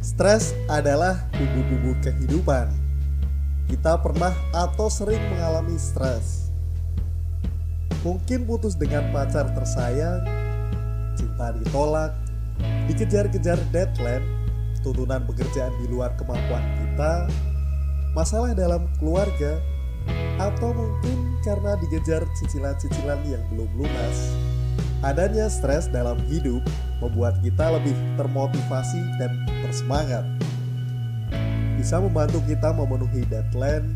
Stres adalah bumbu-bumbu kehidupan. Kita pernah atau sering mengalami stres. Mungkin putus dengan pacar tersayang, cinta ditolak, dikejar-kejar deadline, tuntunan pekerjaan di luar kemampuan kita, masalah dalam keluarga, atau mungkin karena dikejar cicilan-cicilan yang belum lunas. Adanya stres dalam hidup membuat kita lebih termotivasi dan bersemangat. Bisa membantu kita memenuhi deadline,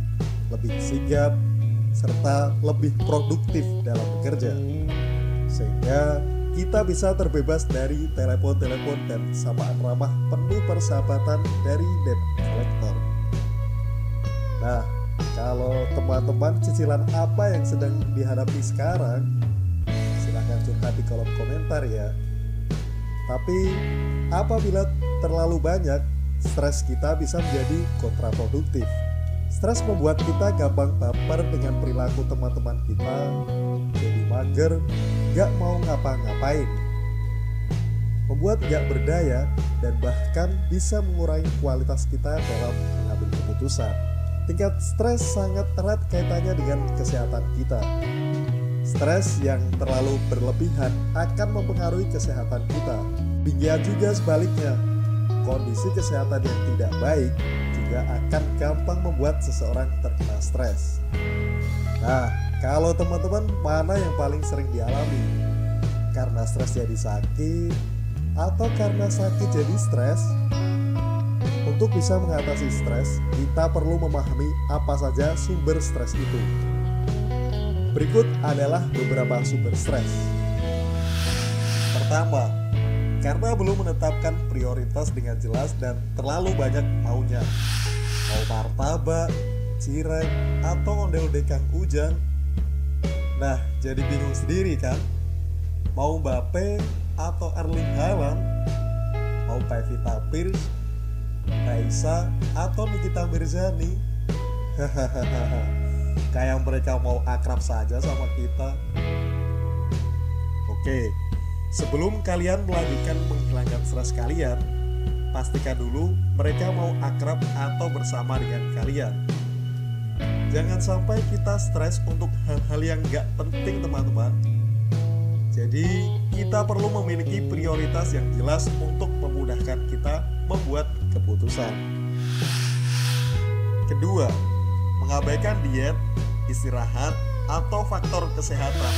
lebih sigap, serta lebih produktif dalam bekerja. Sehingga kita bisa terbebas dari telepon-telepon dan sapaan ramah penuh persahabatan dari debt collector. Nah, kalau teman-teman cicilan apa yang sedang dihadapi sekarang, silahkan curhat di kolom komentar ya. Tapi apabila terlalu banyak, stres kita bisa menjadi kontraproduktif. Stres membuat kita gampang baper dengan perilaku teman-teman kita, jadi mager, gak mau ngapa-ngapain, membuat gak berdaya, dan bahkan bisa mengurangi kualitas kita dalam mengambil keputusan. Tingkat stres sangat erat kaitannya dengan kesehatan kita. Stres yang terlalu berlebihan akan mempengaruhi kesehatan kita. Demikian juga sebaliknya, kondisi kesehatan yang tidak baik juga akan gampang membuat seseorang terkena stres. Nah, kalau teman-teman mana yang paling sering dialami? Karena stres jadi sakit, atau karena sakit jadi stres? Untuk bisa mengatasi stres, kita perlu memahami apa saja sumber stres itu. Berikut adalah beberapa sumber stres. Pertama, karena belum menetapkan prioritas dengan jelas dan terlalu banyak maunya. Mau martabak, cireng, atau ondel-ondel Kang Ujang. Nah, jadi bingung sendiri kan? Mau Mbappe atau Erling Haaland? Mau Pevita Pierce, Raisa, atau Nikita Mirzani? Kayak mereka mau akrab saja sama kita. Oke, sebelum kalian melanjutkan menghilangkan stres kalian, pastikan dulu mereka mau akrab atau bersama dengan kalian. Jangan sampai kita stres untuk hal-hal yang gak penting teman-teman. Jadi kita perlu memiliki prioritas yang jelas untuk memudahkan kita membuat keputusan. Kedua, mengabaikan diet, istirahat, atau faktor kesehatan.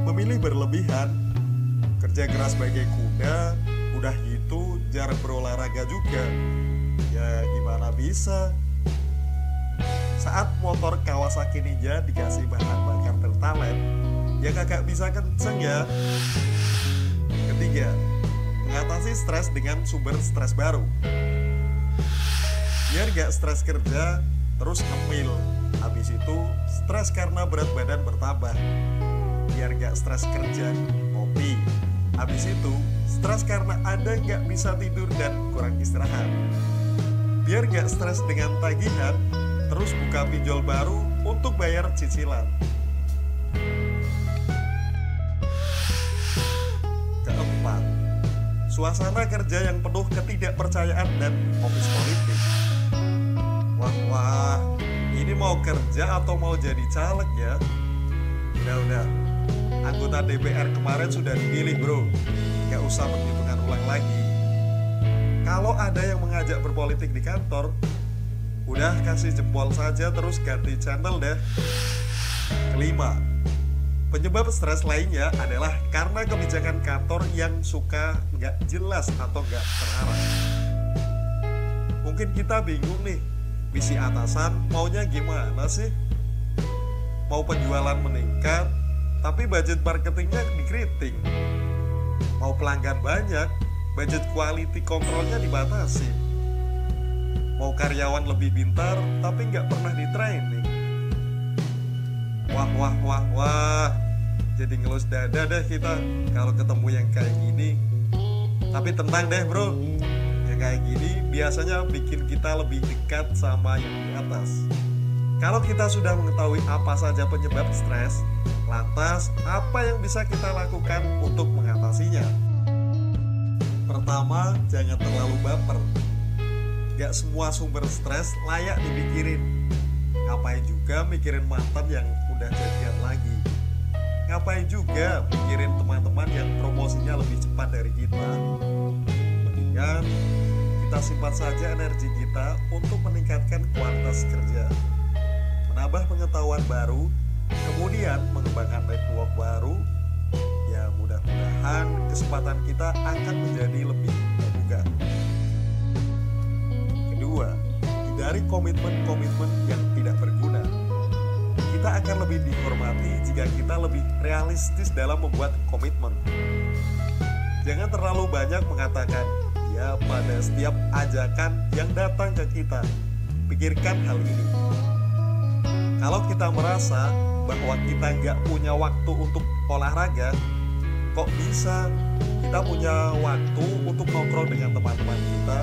Memilih berlebihan, kerja keras sebagai kuda, udah gitu jarang berolahraga juga. Ya gimana bisa? Saat motor Kawasaki Ninja dikasih bahan bakar Pertalite, ya kagak bisa kenceng ya. Ketiga, mengatasi stres dengan sumber stres baru. Biar gak stres kerja, terus ngemil. Habis itu stres karena berat badan bertambah. Biar gak stres kerja, ngopi. Habis itu stres karena Anda gak bisa tidur dan kurang istirahat. Biar gak stres dengan tagihan, terus buka pinjol baru untuk bayar cicilan. Keempat, suasana kerja yang penuh ketidakpercayaan dan office politik. Wah, ini mau kerja atau mau jadi caleg ya? Udah, anggota DPR kemarin sudah dipilih bro, gak usah perhitungan ulang lagi. Kalau ada yang mengajak berpolitik di kantor, udah kasih jempol saja terus ganti channel deh. Kelima, penyebab stres lainnya adalah karena kebijakan kantor yang suka gak jelas atau gak terarah. Mungkin kita bingung nih, misi atasan maunya gimana sih? Mau penjualan meningkat, tapi budget marketingnya dikritik. Mau pelanggan banyak, budget quality controlnya dibatasi. Mau karyawan lebih pintar, tapi nggak pernah di training. Wah, jadi ngelus dada deh kita kalau ketemu yang kayak gini. Tapi tenang deh bro, yang kayak gini biasanya bikin kita lebih dekat sama yang di atas. Kalau kita sudah mengetahui apa saja penyebab stres, lantas apa yang bisa kita lakukan untuk mengatasinya? Pertama, jangan terlalu baper. Gak semua sumber stres layak dipikirin. Ngapain juga mikirin mantan yang udah jadian lagi? Ngapain juga mikirin teman-teman yang promosinya lebih cepat dari kita? Mendingan kita simpan saja energi kita untuk meningkatkan kualitas kerja, menambah pengetahuan baru, kemudian mengembangkan network baru. Ya mudah-mudahan kesempatan kita akan menjadi lebih terbuka. Kedua, hindari komitmen-komitmen yang tidak berguna. Kita akan lebih dihormati jika kita lebih realistis dalam membuat komitmen. Jangan terlalu banyak mengatakan ya pada setiap ajakan yang datang ke kita. Pikirkan hal ini. Kalau kita merasa bahwa kita nggak punya waktu untuk olahraga, kok bisa kita punya waktu untuk nongkrong dengan teman-teman kita?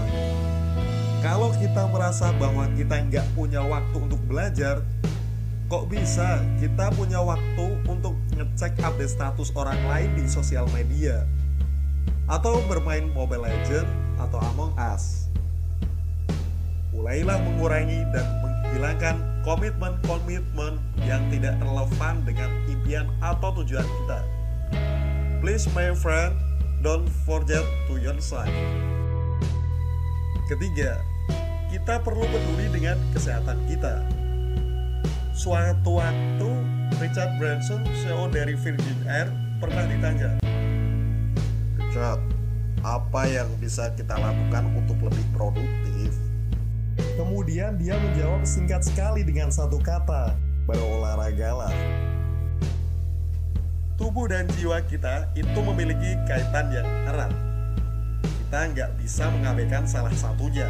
Kalau kita merasa bahwa kita nggak punya waktu untuk belajar, kok bisa kita punya waktu untuk ngecek update status orang lain di sosial media? Atau bermain Mobile Legends atau Among Us? Mulailah mengurangi dan menghilangkan komitmen-komitmen yang tidak relevan dengan impian atau tujuan kita. Please my friend, don't forget to yourself. Ketiga, kita perlu peduli dengan kesehatan kita. Suatu waktu, Richard Branson, CEO dari Virgin Air, pernah ditanya, Richard, apa yang bisa kita lakukan untuk lebih produktif? Kemudian dia menjawab singkat sekali dengan satu kata, berolahragalah. Tubuh dan jiwa kita itu memiliki kaitan yang erat. Kita nggak bisa mengabaikan salah satunya.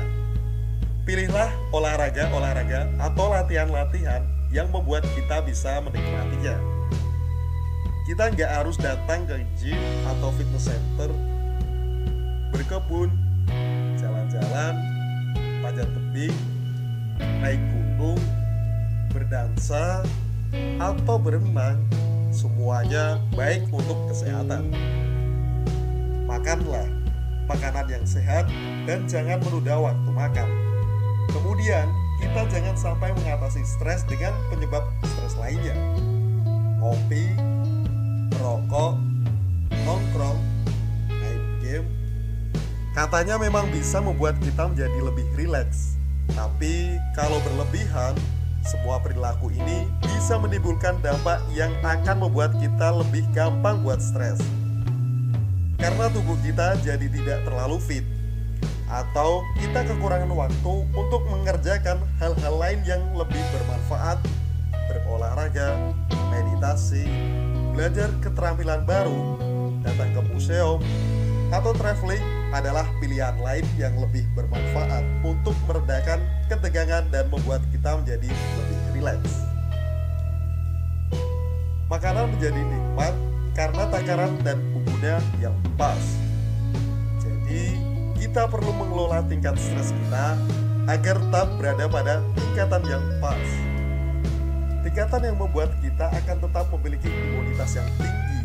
Pilihlah olahraga-olahraga atau latihan-latihan yang membuat kita bisa menikmatinya. Kita nggak harus datang ke gym atau fitness center, berkebun, jalan-jalan, panjat tebing, naik gunung, berdansa, atau berenang. Semuanya baik untuk kesehatan. Makanlah makanan yang sehat dan jangan menunda waktu makan. Kemudian, kita jangan sampai mengatasi stres dengan penyebab stres lainnya. Ngopi, merokok, nongkrong, main game. Katanya memang bisa membuat kita menjadi lebih rileks. Tapi kalau berlebihan, semua perilaku ini bisa menimbulkan dampak yang akan membuat kita lebih gampang buat stres. Karena tubuh kita jadi tidak terlalu fit, atau kita kekurangan waktu untuk mengerjakan hal-hal lain yang lebih bermanfaat, berolahraga, meditasi, belajar keterampilan baru, datang ke museum, atau traveling adalah pilihan lain yang lebih bermanfaat untuk meredakan ketegangan dan membuat kita menjadi lebih rileks. Makanan menjadi nikmat karena takaran dan bumbunya yang pas. Jadi, kita perlu mengelola tingkat stres kita agar tetap berada pada tingkatan yang pas. Tingkatan yang membuat kita akan tetap memiliki imunitas yang tinggi,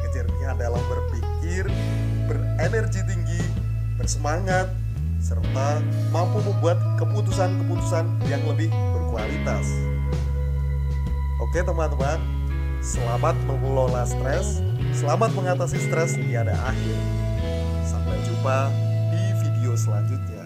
kejernihan dalam berpikir, berenergi tinggi, bersemangat, serta mampu membuat keputusan-keputusan yang lebih berkualitas. Oke teman-teman, selamat mengelola stres, selamat mengatasi stres tiada akhir. Sampai jumpa di video selanjutnya.